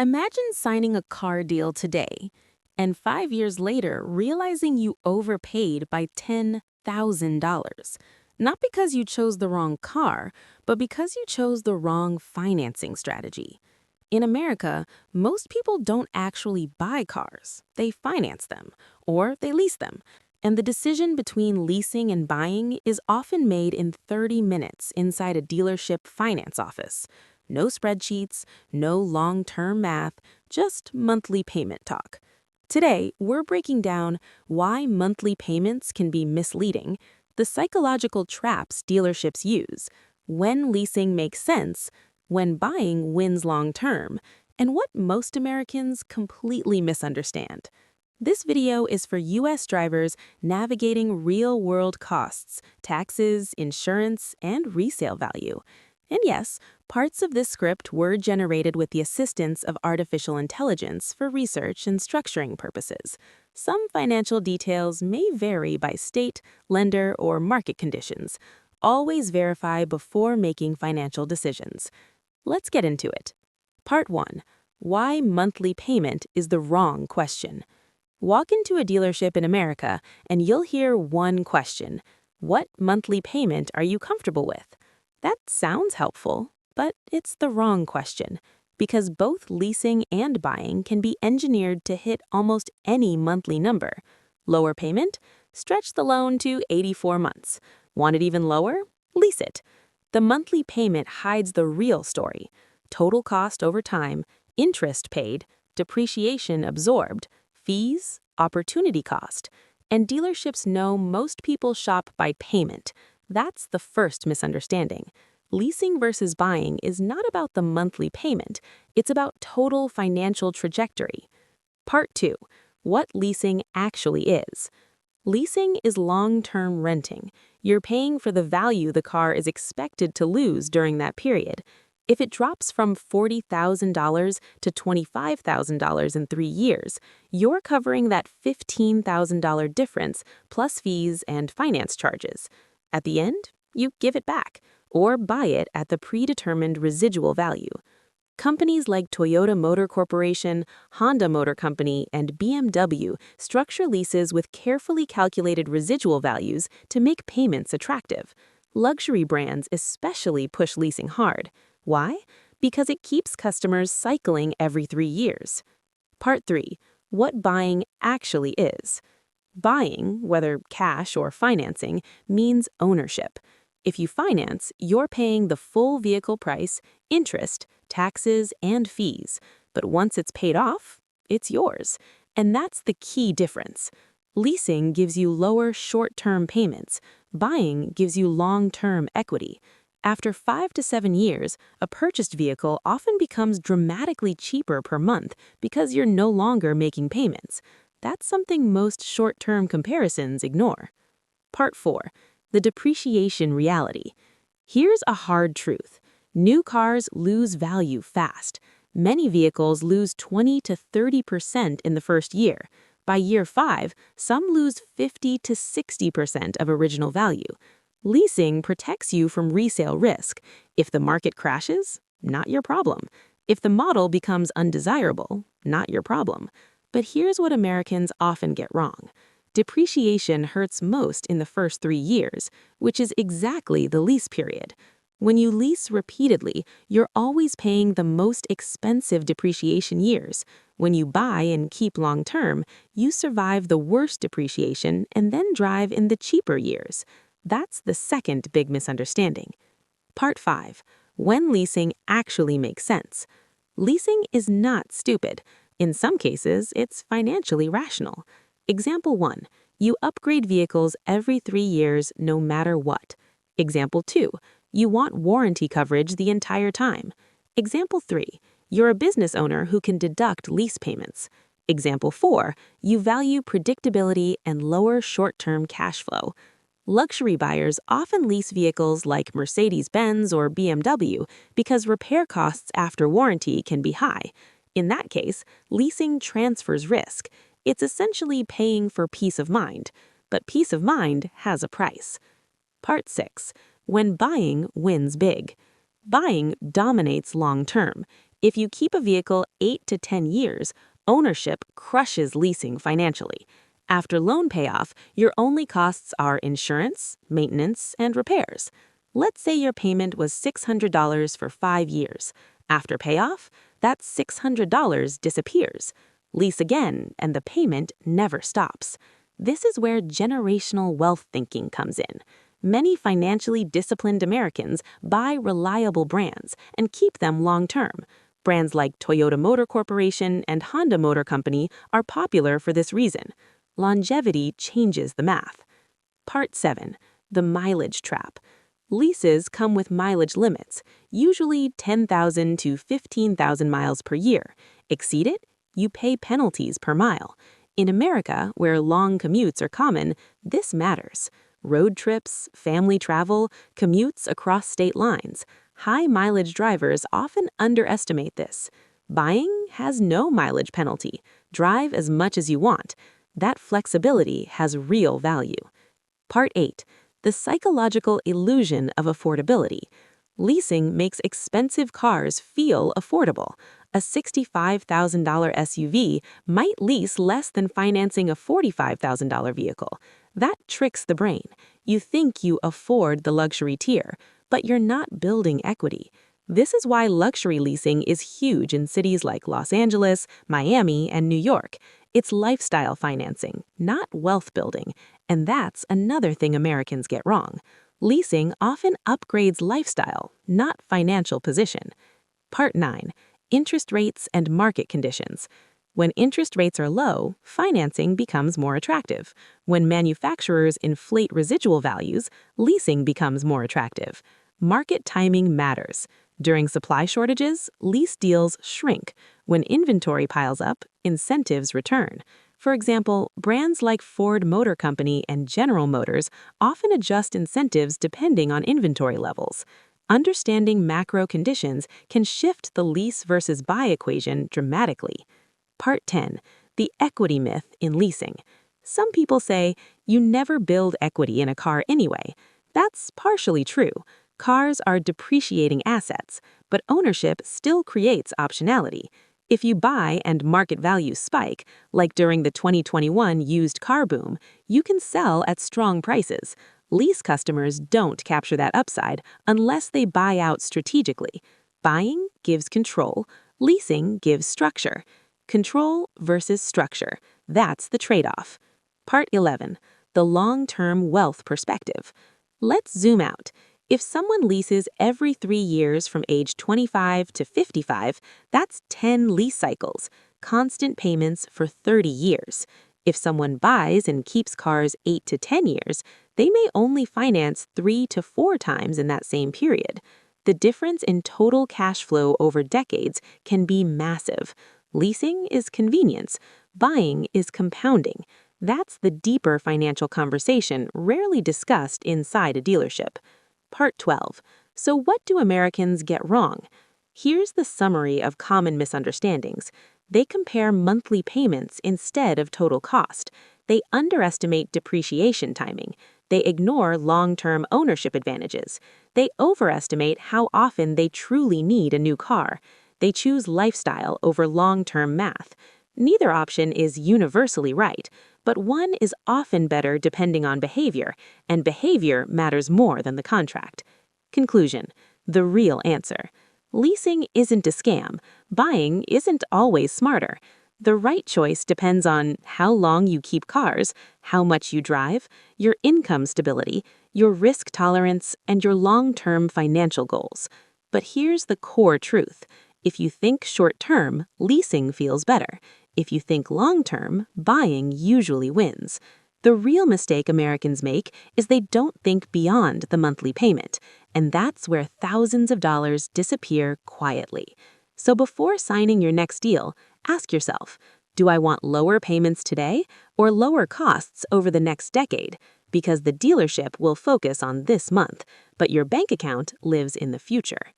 Imagine signing a car deal today and 5 years later realizing you overpaid by $10,000. Not because you chose the wrong car, but because you chose the wrong financing strategy. In America, most people don't actually buy cars. They finance them or they lease them. And the decision between leasing and buying is often made in 30 minutes inside a dealership finance office. No spreadsheets, no long-term math, just monthly payment talk. Today, we're breaking down why monthly payments can be misleading, the psychological traps dealerships use, when leasing makes sense, when buying wins long-term, and what most Americans completely misunderstand. This video is for U.S. drivers navigating real-world costs, taxes, insurance, and resale value. And yes, parts of this script were generated with the assistance of artificial intelligence for research and structuring purposes. Some financial details may vary by state, lender, or market conditions. Always verify before making financial decisions. Let's get into it. Part 1. Why monthly payment is the wrong question. Walk into a dealership in America and you'll hear one question. What monthly payment are you comfortable with? That sounds helpful, but it's the wrong question, because both leasing and buying can be engineered to hit almost any monthly number. Lower payment? Stretch the loan to 84 months. Want it even lower? Lease it. The monthly payment hides the real story. Total cost over time, interest paid, depreciation absorbed, fees, opportunity cost. And dealerships know most people shop by payment. That's the first misunderstanding. Leasing versus buying is not about the monthly payment. It's about total financial trajectory. Part 2. What leasing actually is. Leasing is long-term renting. You're paying for the value the car is expected to lose during that period. If it drops from $40,000 to $25,000 in 3 years, you're covering that $15,000 difference plus fees and finance charges. At the end, you give it back or buy it at the predetermined residual value. Companies like Toyota Motor Corporation, Honda Motor Company, and BMW structure leases with carefully calculated residual values to make payments attractive. Luxury brands especially push leasing hard. Why? Because it keeps customers cycling every 3 years. Part 3. What buying actually is. Buying, whether cash or financing, means ownership. If you finance, you're paying the full vehicle price, interest, taxes, and fees. But once it's paid off, it's yours. And that's the key difference. Leasing gives you lower short-term payments. Buying gives you long-term equity. After 5 to 7 years, a purchased vehicle often becomes dramatically cheaper per month because you're no longer making payments. That's something most short-term comparisons ignore. Part 4. The depreciation reality. Here's a hard truth. New cars lose value fast. Many vehicles lose 20 to 30% in the first year. By year 5, some lose 50 to 60% of original value. Leasing protects you from resale risk. If the market crashes, not your problem. If the model becomes undesirable, not your problem. But here's what Americans often get wrong. Depreciation hurts most in the first 3 years, which is exactly the lease period. When you lease repeatedly, you're always paying the most expensive depreciation years. When you buy and keep long-term, you survive the worst depreciation and then drive in the cheaper years. That's the second big misunderstanding. Part 5. When leasing actually makes sense. Leasing is not stupid. In some cases, it's financially rational. Example 1. You upgrade vehicles every 3 years no matter what. Example 2. You want warranty coverage the entire time. Example 3. You're a business owner who can deduct lease payments. Example 4. You value predictability and lower short-term cash flow. Luxury buyers often lease vehicles like Mercedes-Benz or BMW because repair costs after warranty can be high. In that case, leasing transfers risk. It's essentially paying for peace of mind, but peace of mind has a price. Part 6. When buying wins big. Buying dominates long-term. If you keep a vehicle 8 to 10 years, ownership crushes leasing financially. After loan payoff, your only costs are insurance, maintenance, and repairs. Let's say your payment was $600 for 5 years. After payoff, that $600 disappears. Lease again, and the payment never stops. This is where generational wealth thinking comes in. Many financially disciplined Americans buy reliable brands and keep them long-term. Brands like Toyota Motor Corporation and Honda Motor Company are popular for this reason. Longevity changes the math. Part 7. The mileage trap. Leases come with mileage limits, usually 10,000 to 15,000 miles per year. Exceed it, you pay penalties per mile. In America, where long commutes are common, this matters. Road trips, family travel, commutes across state lines. High mileage drivers often underestimate this. Buying has no mileage penalty. Drive as much as you want. That flexibility has real value. Part 8. The psychological illusion of affordability. Leasing makes expensive cars feel affordable. A $65,000 SUV might lease less than financing a $45,000 vehicle. That tricks the brain. You think you afford the luxury tier, but you're not building equity. This is why luxury leasing is huge in cities like Los Angeles, Miami, and New York. It's lifestyle financing, not wealth building. And that's another thing Americans get wrong. Leasing often upgrades lifestyle, not financial position. Part 9. Interest rates and market conditions. When interest rates are low, financing becomes more attractive. When manufacturers inflate residual values, leasing becomes more attractive. Market timing matters. During supply shortages, lease deals shrink. When inventory piles up, incentives return. For example, brands like Ford Motor Company and General Motors often adjust incentives depending on inventory levels. Understanding macro conditions can shift the lease versus buy equation dramatically. Part 10. The equity myth in leasing. Some people say, you never build equity in a car anyway. That's partially true. Cars are depreciating assets, but ownership still creates optionality. If you buy and market values spike, like during the 2021 used car boom, you can sell at strong prices. Lease customers don't capture that upside unless they buy out strategically. Buying gives control, leasing gives structure. Control versus structure. That's the trade-off. Part 11. The long-term wealth perspective. Let's zoom out. If someone leases every 3 years from age 25 to 55, that's 10 lease cycles, constant payments for 30 years. If someone buys and keeps cars 8 to 10 years, they may only finance 3 to 4 times in that same period. The difference in total cash flow over decades can be massive. Leasing is convenience. Buying is compounding. That's the deeper financial conversation rarely discussed inside a dealership. Part 12. So what do Americans get wrong? Here's the summary of common misunderstandings. They compare monthly payments instead of total cost. They underestimate depreciation timing. They ignore long-term ownership advantages. They overestimate how often they truly need a new car. They choose lifestyle over long-term math. Neither option is universally right, but one is often better depending on behavior, and behavior matters more than the contract. Conclusion. The real answer. Leasing isn't a scam. Buying isn't always smarter. The right choice depends on how long you keep cars, how much you drive, your income stability, your risk tolerance, and your long-term financial goals. But here's the core truth. If you think short-term, leasing feels better. If you think long-term, buying usually wins. The real mistake Americans make is they don't think beyond the monthly payment, and that's where thousands of dollars disappear quietly. So before signing your next deal, ask yourself, do I want lower payments today or lower costs over the next decade? Because the dealership will focus on this month, but your bank account lives in the future.